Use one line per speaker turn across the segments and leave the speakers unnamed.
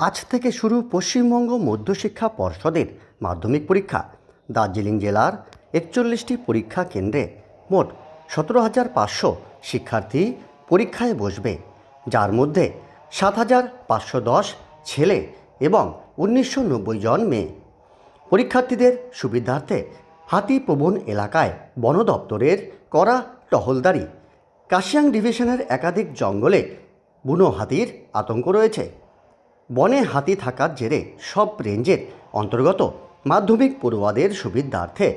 আজ থেকে শুরু পশ্চিমবঙ্গ মধ্যশিক্ষা পর্ষদের মাধ্যমিক পরীক্ষা। দার্জিলিং জেলার ৪১টি পরীক্ষা কেন্দ্রে মোট ১৭,৫০০ শিক্ষার্থী পরীক্ষায় বসবে, যার মধ্যে ৭,৫১০ ছেলে এবং ১৯৯০ জন মেয়ে। পরীক্ষার্থীদের সুবিধার্থে হাতিপ্রবণ এলাকায় বন দপ্তরের কড়া টহলদারি। কাশিয়াং ডিভিশনের একাধিক জঙ্গলে বুনো হাতির আতঙ্ক রয়েছে। বনে হাতি থাকার জেরে সব রেঞ্জের অন্তর্গত মাধ্যমিক পড়ুয়াদের সুবিধার্থে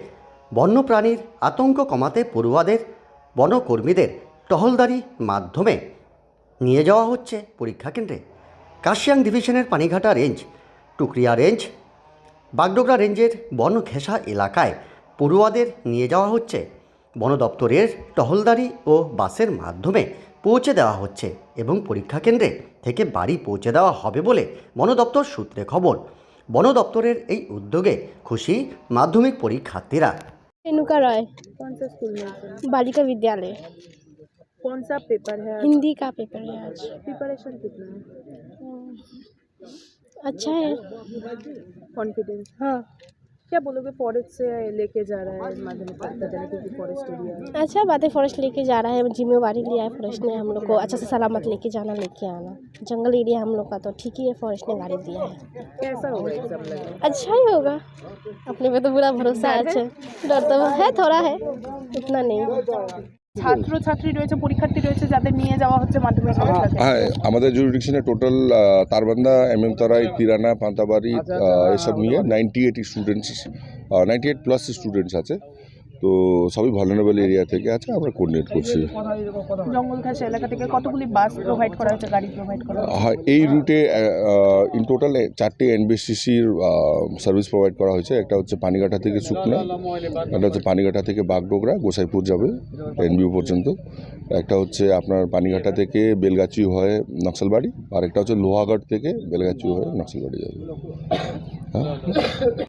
বন্যপ্রাণীর আতঙ্ক কমাতে পড়ুয়াদের বনকর্মীদের টহলদারি মাধ্যমে নিয়ে যাওয়া হচ্ছে পরীক্ষা কেন্দ্রে। কাশিয়াং ডিভিশনের পানিঘাটা রেঞ্জ, টুকরিয়া রেঞ্জ, বাগডোগরা রেঞ্জের বনঘেঁষা এলাকায় পড়ুয়াদের নিয়ে যাওয়া হচ্ছে। বন দপ্তরের টহলদারি ও বাসের মাধ্যমে পৌঁছে দেওয়া হচ্ছে এবং পরীক্ষা কেন্দ্রে থেকে বাড়ি পৌঁছে দেওয়া হবে বলে বন দপ্তর সূত্রে খবর। বন দপ্তরের এই উদ্যোগে খুশি মাধ্যমিক পরীক্ষার্থীরা।
रेणुका राय,
कौन सा स्कूल में है?
बालिका विद्यालय।
कौन सा पेपर है आज?
हिंदी का पेपर है आज।
प्रिपरेशन कितना है?
अच्छा है।
कॉन्फिडेंस?
हाँ
क्या बोलोगे, फॉरेस्ट से लेके जा रहा है माध्यमिक परीक्षा देने, क्योंकि फॉरेस्ट एरिया है।
अच्छा बात है, फॉरेस्ट लेके जा रहा है, जिम्मेवारी लिया है फॉरेस्ट ने हम लोग को अच्छा से सलामत लेके जाना लेके आना। जंगल एरिया हम लोग का तो ठीक ही है, फॉरेस्ट ने गाड़ी दिया है।
कैसा होगा एग्जाम लग रहा है?
अच्छा ही होगा, अपने पे तो पूरा भरोसा है। अच्छा डर तो है, थोड़ा है, उतना नहीं।
ছাত্র ছাত্রী রয়েছে, পরীক্ষার্থী রয়েছে যাদের নিয়ে যাওয়া হচ্ছে মাধ্যমিক পরীক্ষাতে।
হ্যাঁ, আমাদের জুরিডিকশনে টোটাল তারবান্দা, তরাই, তিরানা, পান্তাবাড়ি এসব নিয়ে 98 স্টুডেন্টস, 98+ স্টুডেন্টস আছে। তো সবই ভালনারেবল এরিয়া থেকে আছে, আমরা কোঅর্ডিনেট করছি।
জঙ্গল ঘাসা এলাকা থেকে কতগুলি বাস প্রোভাইড করা হচ্ছে, গাড়ি প্রোভাইড করা হচ্ছে?
হ্যাঁ, এই রুটে ইন টোটাল 4টে এনবিসিসির সার্ভিস প্রোভাইড করা হয়েছে। একটা হচ্ছে পানিঘাটা থেকে সুকনা, একটা হচ্ছে পানিঘাটা থেকে বাগডোগরা গোসাইপুর যাবে এনবিউ পর্যন্ত, একটা হচ্ছে আপনার পানিঘাটা থেকে বেলগাছি হয়ে নকশালবাড়ি, আর একটা হচ্ছে লোহাগড় থেকে বেলগাছি হয়ে নকশালবাড়ি যাবে। হ্যাঁ।